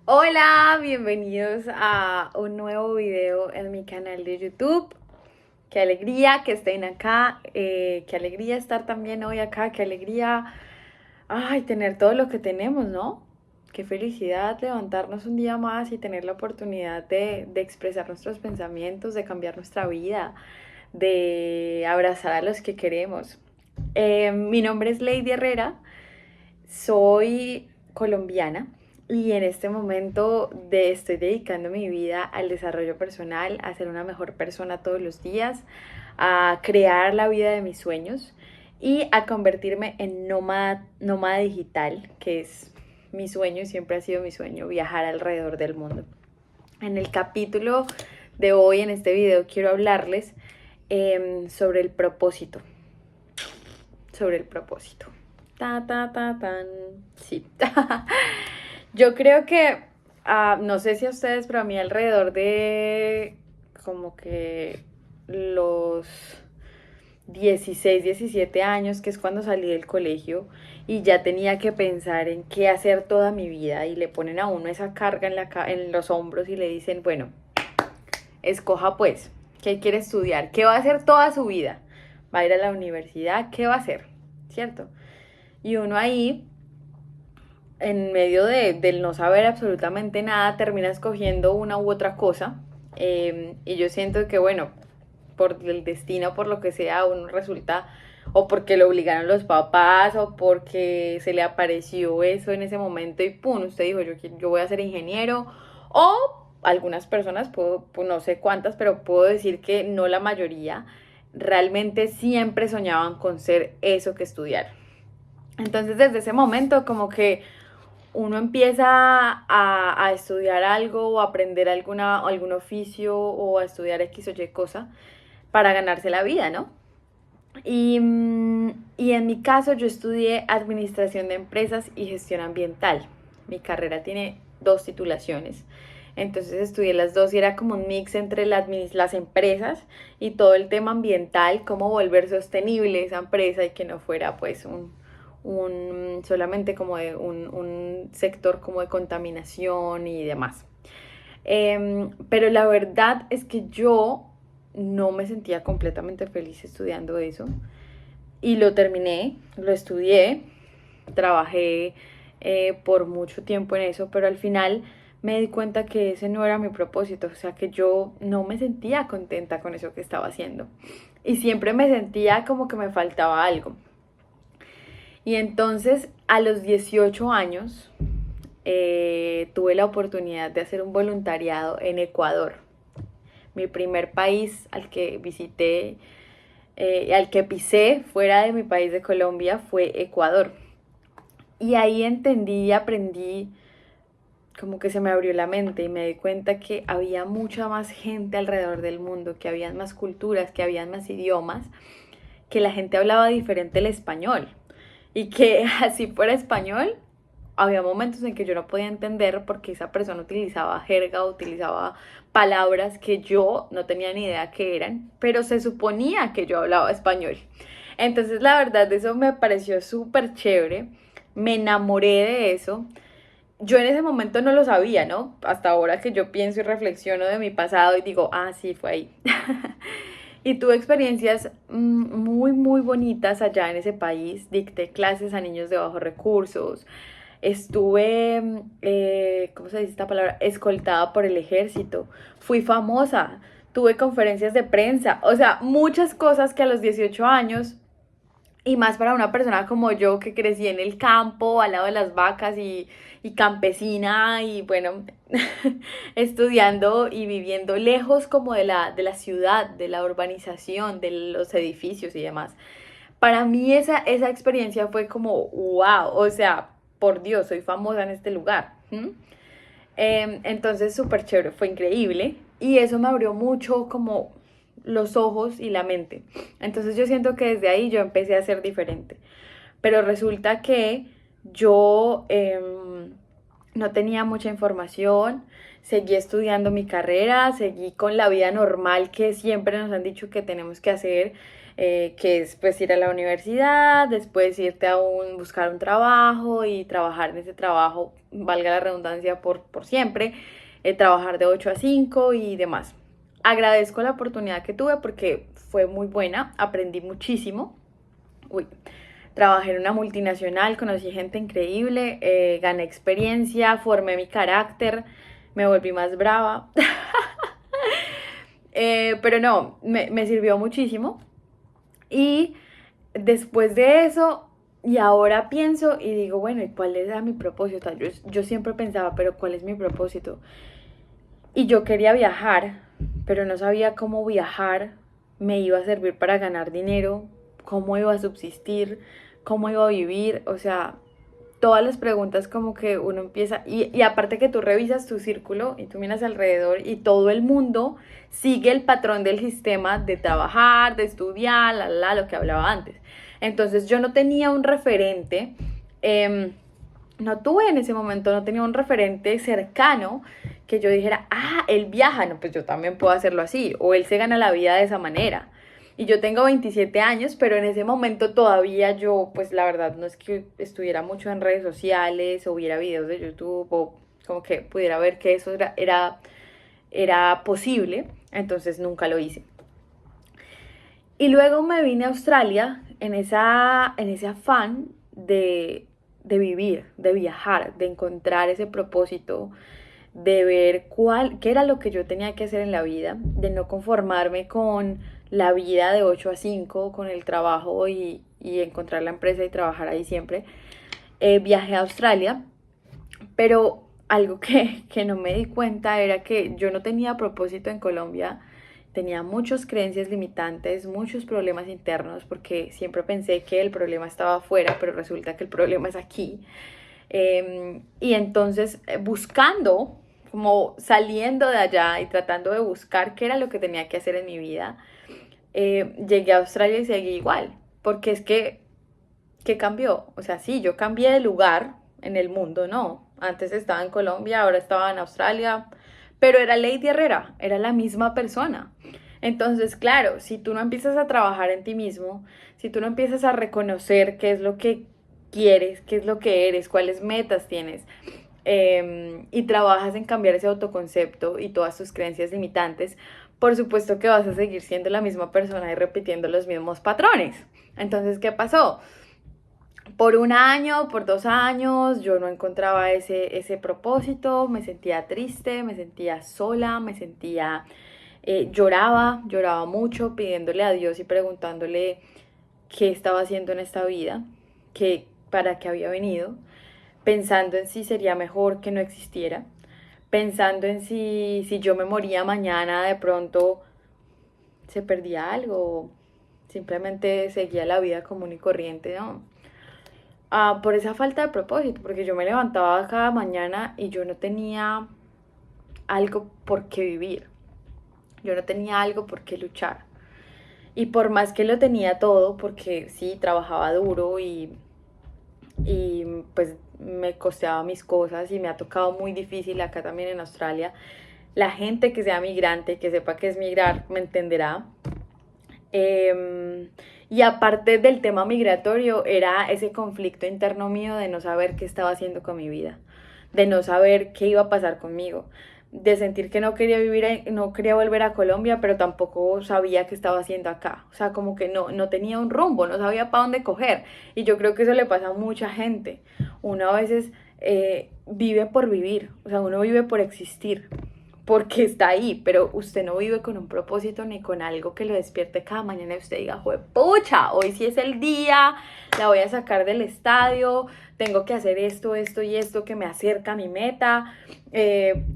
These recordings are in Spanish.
Hola, bienvenidos a un nuevo video en mi canal de YouTube. Qué alegría que estén acá, qué alegría estar también hoy acá, qué alegría, tener todo lo que tenemos, ¿no? Qué felicidad levantarnos un día más y tener la oportunidad de expresar nuestros pensamientos, de cambiar nuestra vida, de abrazar a los que queremos. Mi nombre es Lady Herrera. Soy colombiana y en este momento estoy dedicando mi vida al desarrollo personal, a ser una mejor persona todos los días, a crear la vida de mis sueños y a convertirme en nómada digital, que es mi sueño y siempre ha sido mi sueño, viajar alrededor del mundo. En el capítulo de hoy, en este video, quiero hablarles sobre el propósito, sobre el propósito. Tan. Sí. Yo creo que, no sé si a ustedes, pero a mí alrededor de como que los 16 17 años, que es cuando salí del colegio y ya tenía que pensar en qué hacer toda mi vida y le ponen a uno esa carga en los hombros y le dicen, bueno, escoja pues, ¿qué quiere estudiar? ¿Qué va a hacer toda su vida? ¿Va a ir a la universidad? ¿Qué va a hacer? ¿Cierto? Y uno ahí, en medio del no saber absolutamente nada, termina escogiendo una u otra cosa. Y yo siento que, bueno, por el destino, por lo que sea, uno resulta, o porque lo obligaron los papás, o porque se le apareció eso en ese momento y pum, usted dijo, yo voy a ser ingeniero, o algunas personas, pues no sé cuántas, pero puedo decir que no la mayoría, realmente siempre soñaban con ser eso que estudiaron. Entonces desde ese momento como que uno empieza a estudiar algo o a aprender algún oficio o a estudiar X o Y cosa para ganarse la vida, ¿no? Y en mi caso yo estudié Administración de Empresas y Gestión Ambiental. Mi carrera tiene dos titulaciones. Entonces estudié las dos y era como un mix entre las empresas y todo el tema ambiental, cómo volver sostenible esa empresa y que no fuera pues solamente como de un sector como de contaminación y demás. Pero la verdad es que yo no me sentía completamente feliz estudiando eso y lo terminé, lo estudié, trabajé por mucho tiempo en eso, pero al final me di cuenta que ese no era mi propósito, o sea que yo no me sentía contenta con eso que estaba haciendo y siempre me sentía como que me faltaba algo. Y entonces a los 18 años tuve la oportunidad de hacer un voluntariado en Ecuador, mi primer país al que visité, al que pisé fuera de mi país de Colombia fue Ecuador. Y ahí entendí y aprendí, como que se me abrió la mente y me di cuenta que había mucha más gente alrededor del mundo, que habían más culturas, que habían más idiomas, que la gente hablaba diferente el español y que así fuera español, había momentos en que yo no podía entender porque esa persona utilizaba jerga, utilizaba palabras que yo no tenía ni idea que eran, pero se suponía que yo hablaba español. Entonces la verdad eso me pareció súper chévere, me enamoré de eso. Yo en ese momento no lo sabía, ¿no? Hasta ahora que yo pienso y reflexiono de mi pasado y digo, sí, fue ahí. Y tuve experiencias muy, muy bonitas allá en ese país. Dicté clases a niños de bajos recursos. Estuve, ¿cómo se dice esta palabra? Escoltada por el ejército. Fui famosa. Tuve conferencias de prensa. O sea, muchas cosas que a los 18 años y más para una persona como yo que crecí en el campo, al lado de las vacas y campesina y bueno, estudiando y viviendo lejos como de la ciudad, de la urbanización, de los edificios y demás. Para mí esa experiencia fue como, wow, o sea, por Dios, soy famosa en este lugar. Entonces, súper chévere, fue increíble. Y eso me abrió mucho como los ojos y la mente. Entonces yo siento que desde ahí yo empecé a ser diferente. Pero resulta que yo no tenía mucha información, seguí estudiando mi carrera, seguí con la vida normal que siempre nos han dicho que tenemos que hacer. que es pues ir a la universidad, después irte a buscar un trabajo y trabajar en ese trabajo, valga la redundancia, por siempre, trabajar de 8 a 5 y demás. Agradezco la oportunidad que tuve porque fue muy buena, aprendí muchísimo. Uy, trabajé en una multinacional, conocí gente increíble, gané experiencia, formé mi carácter, me volví más brava. Pero no, me sirvió muchísimo. Y después de eso, y ahora pienso y digo, bueno, ¿y cuál era mi propósito? Yo siempre pensaba, pero ¿cuál es mi propósito? Y yo quería viajar, pero no sabía cómo viajar me iba a servir para ganar dinero, cómo iba a subsistir, cómo iba a vivir, o sea, todas las preguntas como que uno empieza, y aparte que tú revisas tu círculo y tú miras alrededor y todo el mundo sigue el patrón del sistema de trabajar, de estudiar, lo que hablaba antes. Entonces yo no tenía un referente, no tuve en ese momento, no tenía un referente cercano que yo dijera, ah, él viaja, no, pues yo también puedo hacerlo así, o él se gana la vida de esa manera. Y yo tengo 27 años, pero en ese momento todavía yo, pues la verdad no es que estuviera mucho en redes sociales o viera videos de YouTube o como que pudiera ver que eso era posible, entonces nunca lo hice. Y luego me vine a Australia en ese afán de vivir, de viajar, de encontrar ese propósito, de ver qué era lo que yo tenía que hacer en la vida, de no conformarme con la vida de 8 a 5, con el trabajo y encontrar la empresa y trabajar ahí siempre. Viajé a Australia, pero algo que no me di cuenta era que yo no tenía propósito en Colombia, tenía muchas creencias limitantes, muchos problemas internos, porque siempre pensé que el problema estaba afuera, pero resulta que el problema es aquí. Y entonces buscando, como saliendo de allá y tratando de buscar qué era lo que tenía que hacer en mi vida, llegué a Australia y seguí igual, porque es que, ¿qué cambió? O sea, sí, yo cambié de lugar en el mundo, no. Antes estaba en Colombia, ahora estaba en Australia, pero era Lady Herrera, era la misma persona. Entonces, claro, si tú no empiezas a trabajar en ti mismo, si tú no empiezas a reconocer qué es lo que quieres, qué es lo que eres, cuáles metas tienes, y trabajas en cambiar ese autoconcepto y todas tus creencias limitantes, por supuesto que vas a seguir siendo la misma persona y repitiendo los mismos patrones. Entonces, ¿qué pasó? Por un año, por 2 años, yo no encontraba ese propósito, me sentía triste, me sentía sola, me sentía, lloraba mucho pidiéndole a Dios y preguntándole qué estaba haciendo en esta vida, para qué había venido, pensando en si sería mejor que no existiera, pensando en si yo me moría mañana, de pronto se perdía algo, simplemente seguía la vida común y corriente, ¿no? Por esa falta de propósito, porque yo me levantaba cada mañana y yo no tenía algo por qué vivir, yo no tenía algo por qué luchar. Y por más que lo tenía todo, porque sí, trabajaba duro y pues me costeaba mis cosas y me ha tocado muy difícil acá también en Australia. La gente que sea migrante, que sepa que es migrar, me entenderá. Y aparte del tema migratorio, era ese conflicto interno mío de no saber qué estaba haciendo con mi vida, de no saber qué iba a pasar conmigo, de sentir que no quería vivir, no quería volver a Colombia, pero tampoco sabía qué estaba haciendo acá. O sea, como que no tenía un rumbo, no sabía para dónde coger. Y yo creo que eso le pasa a mucha gente. Uno a veces vive por vivir, o sea, uno vive por existir porque está ahí, pero usted no vive con un propósito ni con algo que lo despierte cada mañana y usted diga, pucha, hoy sí es el día, la voy a sacar del estadio, tengo que hacer esto, esto y esto que me acerca a mi meta,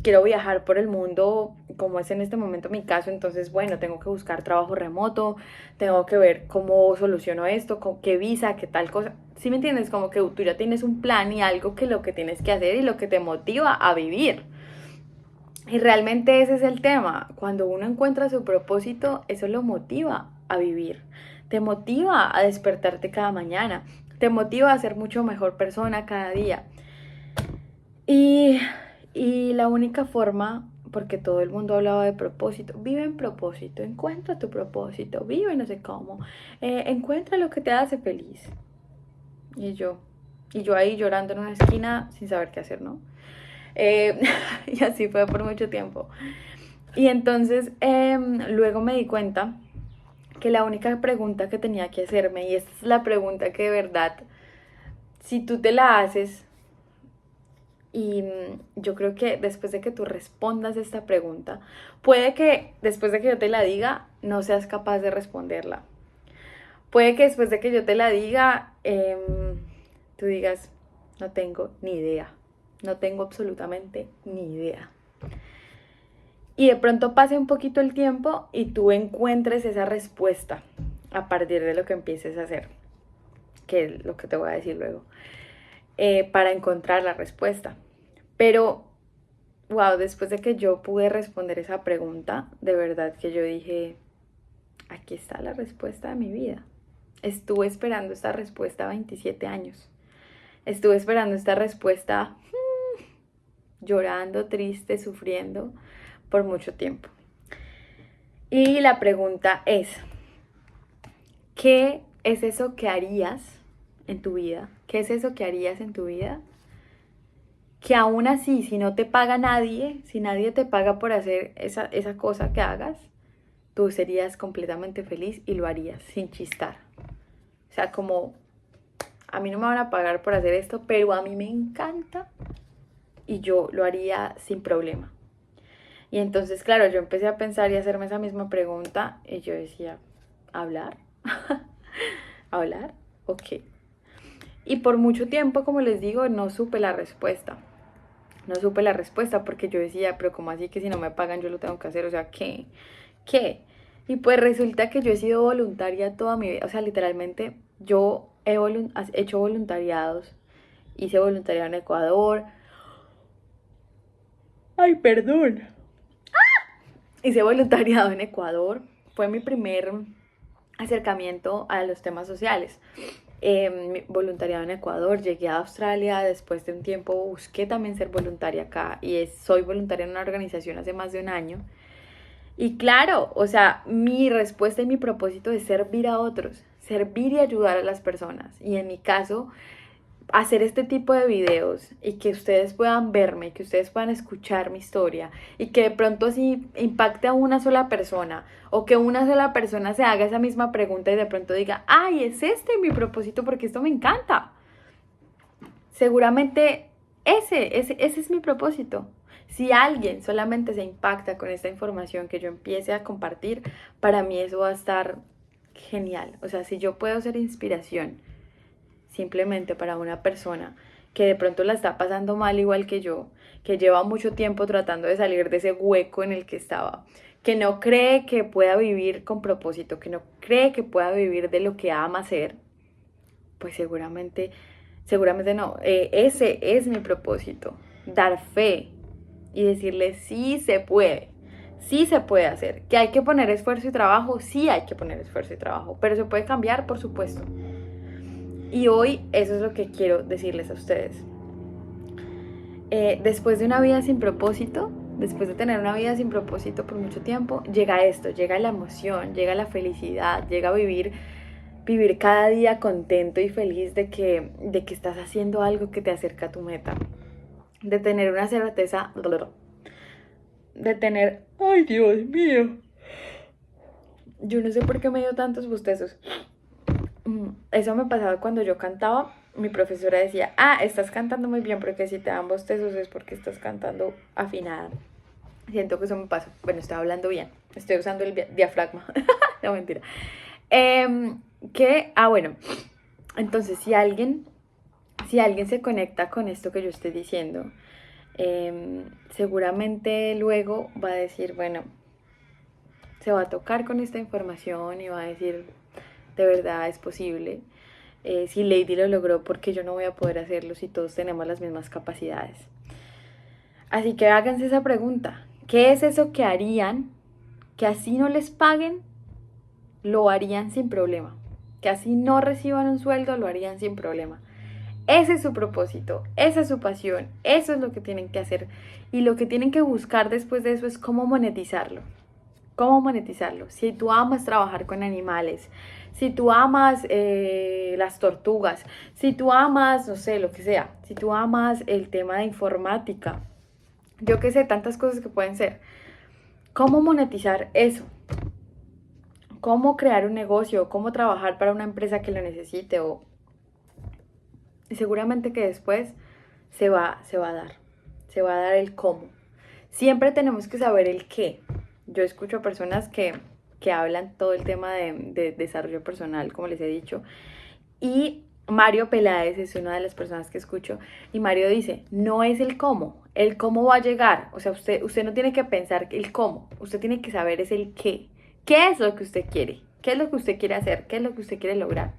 quiero viajar por el mundo como es en este momento mi caso, entonces bueno, tengo que buscar trabajo remoto, tengo que ver cómo soluciono esto, con qué visa, qué tal cosa. ¿Sí me entiendes? Como que tú ya tienes un plan y algo que lo que tienes que hacer y lo que te motiva a vivir. Y realmente ese es el tema. Cuando uno encuentra su propósito, eso lo motiva a vivir. Te motiva a despertarte cada mañana. Te motiva a ser mucho mejor persona cada día. Y, y la única forma, porque todo el mundo hablaba de propósito. Vive en propósito, encuentra tu propósito, vive no sé cómo, encuentra lo que te hace feliz. Y yo ahí llorando en una esquina sin saber qué hacer, ¿no? Y así fue por mucho tiempo. Y entonces luego me di cuenta que la única pregunta que tenía que hacerme, y esta es la pregunta que de verdad, si tú te la haces, y yo creo que después de que tú respondas esta pregunta, puede que después de que yo te la diga, no seas capaz de responderla. Puede que después de que yo te la diga, tú digas, no tengo ni idea, no tengo absolutamente ni idea. Y de pronto pase un poquito el tiempo y tú encuentres esa respuesta a partir de lo que empieces a hacer, que es lo que te voy a decir luego, para encontrar la respuesta. Pero, wow, después de que yo pude responder esa pregunta, de verdad que yo dije, aquí está la respuesta de mi vida. Estuve esperando esta respuesta 27 años. Estuve esperando esta respuesta llorando, triste, sufriendo por mucho tiempo. Y la pregunta es, ¿qué es eso que harías en tu vida? ¿Qué es eso que harías en tu vida? Que aún así, si no te paga nadie, si nadie te paga por hacer esa cosa que hagas, tú serías completamente feliz y lo harías sin chistar. O sea, como, a mí no me van a pagar por hacer esto, pero a mí me encanta y yo lo haría sin problema. Y entonces, claro, yo empecé a pensar y a hacerme esa misma pregunta y yo decía, ¿hablar? ¿Hablar? Ok. Y por mucho tiempo, como les digo, no supe la respuesta. No supe la respuesta porque yo decía, pero ¿cómo así que si no me pagan yo lo tengo que hacer? O sea, ¿qué? ¿Qué? Y pues resulta que yo he sido voluntaria toda mi vida. O sea, literalmente yo he hecho voluntariados. Hice voluntariado en Ecuador. Ay, perdón. Hice voluntariado en Ecuador. Fue mi primer acercamiento a los temas sociales. Voluntariado en Ecuador, llegué a Australia, después de un tiempo busqué también ser voluntaria acá y soy voluntaria en una organización hace más de un año. Y claro, o sea, mi respuesta y mi propósito es servir a otros, servir y ayudar a las personas. Y en mi caso, hacer este tipo de videos y que ustedes puedan verme, que ustedes puedan escuchar mi historia y que de pronto así impacte a una sola persona o que una sola persona se haga esa misma pregunta y de pronto diga, ay, es este mi propósito porque esto me encanta. Seguramente ese es mi propósito. Si alguien solamente se impacta con esta información que yo empiece a compartir, para mí eso va a estar genial. O sea, si yo puedo ser inspiración simplemente para una persona que de pronto la está pasando mal igual que yo, que lleva mucho tiempo tratando de salir de ese hueco en el que estaba, que no cree que pueda vivir con propósito, que no cree que pueda vivir de lo que ama hacer, pues seguramente no, ese es mi propósito, dar fe y decirle sí se puede hacer, que hay que poner esfuerzo y trabajo, sí hay que poner esfuerzo y trabajo, pero se puede cambiar, por supuesto. Y hoy eso es lo que quiero decirles a ustedes. Después de una vida sin propósito, después de tener una vida sin propósito por mucho tiempo, llega esto, llega la emoción, llega la felicidad, llega vivir cada día contento y feliz de que estás haciendo algo que te acerca a tu meta. De tener una certeza, de tener, ay Dios mío, yo no sé por qué me dio tantos bostezos. Eso me pasaba cuando yo cantaba. Mi profesora decía, estás cantando muy bien, porque si te dan bostezos es porque estás cantando afinada. Siento que eso me pasa. Bueno, estoy hablando bien. Estoy usando el diafragma. No, mentira. Bueno. Entonces, si alguien se conecta con esto que yo estoy diciendo, seguramente luego va a decir, bueno, se va a tocar con esta información y va a decir, de verdad es posible. Si Lady lo logró, ¿por qué yo no voy a poder hacerlo si todos tenemos las mismas capacidades? Así que háganse esa pregunta. ¿Qué es eso que harían que así no les paguen? Lo harían sin problema. Que así no reciban un sueldo, lo harían sin problema. Ese es su propósito, esa es su pasión, eso es lo que tienen que hacer. Y lo que tienen que buscar después de eso es cómo monetizarlo. ¿Cómo monetizarlo? Si tú amas trabajar con animales, si tú amas las tortugas, si tú amas, no sé, lo que sea, si tú amas el tema de informática, yo qué sé, tantas cosas que pueden ser. ¿Cómo monetizar eso? ¿Cómo crear un negocio? ¿Cómo trabajar para una empresa que lo necesite? Y seguramente que después se va a dar el cómo. Siempre tenemos que saber el qué. Yo escucho a personas que hablan todo el tema de desarrollo personal, como les he dicho, y Mario Peláez es una de las personas que escucho, y Mario dice, no es el cómo va a llegar, o sea, usted no tiene que pensar el cómo, usted tiene que saber es el qué es lo que usted quiere, qué es lo que usted quiere hacer, qué es lo que usted quiere lograr.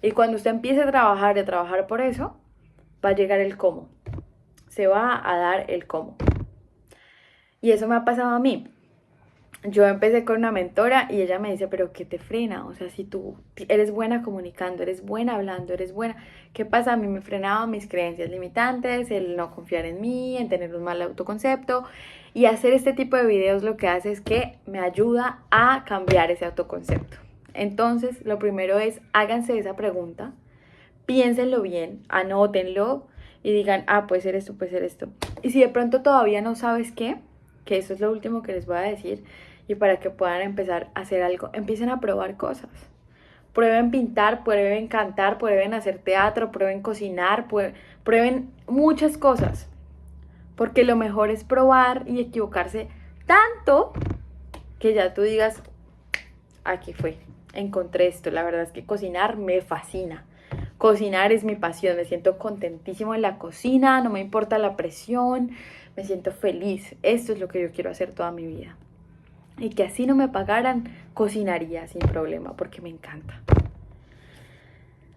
Y cuando usted empiece a trabajar y a trabajar por eso, va a llegar el cómo, se va a dar el cómo. Y eso me ha pasado a mí. Yo empecé con una mentora y ella me dice, pero ¿qué te frena? O sea, si tú eres buena comunicando, eres buena hablando, eres buena, ¿qué pasa? A mí me frenaban mis creencias limitantes, el no confiar en mí, en tener un mal autoconcepto. Y hacer este tipo de videos lo que hace es que me ayuda a cambiar ese autoconcepto. Entonces, lo primero es, háganse esa pregunta, piénsenlo bien, anótenlo y digan, ah, puede ser esto, puede ser esto. Y si de pronto todavía no sabes qué, que eso es lo último que les voy a decir, y para que puedan empezar a hacer algo, empiecen a probar cosas. Prueben pintar, prueben cantar, prueben hacer teatro, prueben cocinar, prueben muchas cosas. Porque lo mejor es probar y equivocarse tanto que ya tú digas, aquí fue, encontré esto. La verdad es que cocinar me fascina. Cocinar es mi pasión, me siento contentísimo en la cocina, no me importa la presión, me siento feliz. Esto es lo que yo quiero hacer toda mi vida. Y que así no me pagaran, cocinaría sin problema porque me encanta.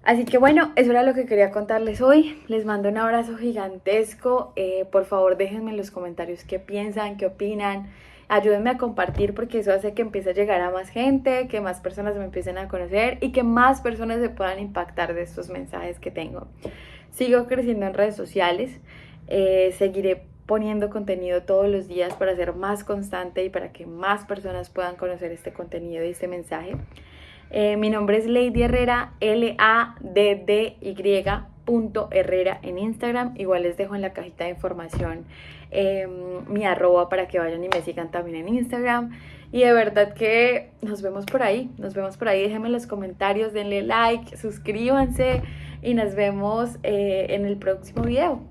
Así que bueno, eso era lo que quería contarles hoy. Les mando un abrazo gigantesco. Por favor, déjenme en los comentarios qué piensan, qué opinan. Ayúdenme a compartir porque eso hace que empiece a llegar a más gente, que más personas me empiecen a conocer y que más personas se puedan impactar de estos mensajes que tengo. Sigo creciendo en redes sociales. Seguiré poniendo contenido todos los días para ser más constante y para que más personas puedan conocer este contenido y este mensaje. Mi nombre es Lady Herrera, LADDY.Herrera en Instagram. Igual les dejo en la cajita de información mi arroba para que vayan y me sigan también en Instagram. Y de verdad que nos vemos por ahí, déjenme en los comentarios, denle like, suscríbanse y nos vemos en el próximo video.